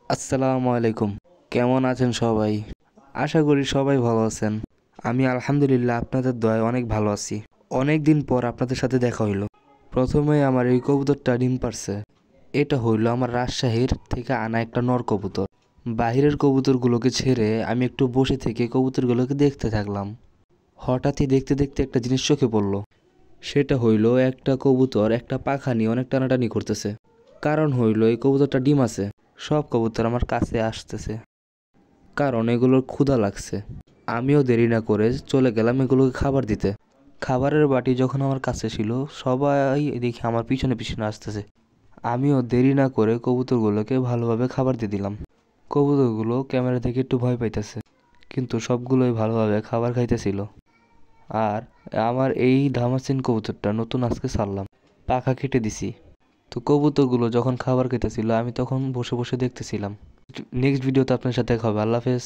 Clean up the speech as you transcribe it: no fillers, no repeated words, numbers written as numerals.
আসসালামু আলাইকুম। কেমন আছেন সবাই? আশা করি সবাই ভালো আছেন। আমি আলহামদুলিল্লাহ আপনাদের দয়ায় অনেক ভালো আছি। অনেক দিন পর আপনাদের সাথে দেখা হইল। প্রথমে আমার এই কবুতরটা ডিম পারছে। এটা হইল আমার রাজশাহীর থেকে আনা একটা নর কবুতর। বাহিরের কবুতরগুলোকে ছেড়ে আমি একটু বসে থেকে কবুতরগুলোকে দেখতে থাকলাম। হঠাৎই দেখতে দেখতে একটা জিনিস চোখে পড়ল। সেটা হইল একটা কবুতর একটা পাখা নিয়ে অনেক টানাটানি করতেছে। কারণ হইল এই কবুতরটা ডিম আছে। সব কবুতর আমার কাছে আসতেছে কারণ এগুলোর ক্ষুধা লাগছে। আমিও দেরি না করে চলে গেলাম এগুলোকে খাবার দিতে। খাবারের বাটি যখন আমার কাছে ছিল সবাই দেখি আমার পিছনে পিছনে আসতেছে। আমিও দেরি না করে কবুতরগুলোকে ভালোভাবে খাবার দিয়ে দিলাম। কবুতরগুলো ক্যামেরা থেকে একটু ভয় পাইতেছে, কিন্তু সবগুলোই ভালোভাবে খাবার খাইতেছিল। আর আমার এই ধামাসিন কবুতরটা নতুন আজকে ছাড়লাম, পাখা কেটে দিছি। তো কবুতরগুলো যখন খাবার খাইতেছিল আমি তখন বসে বসে দেখতেছিলাম। নেক্সট ভিডিওতে আপনার সাথে দেখা হবে। আল্লাহ হাফেজ।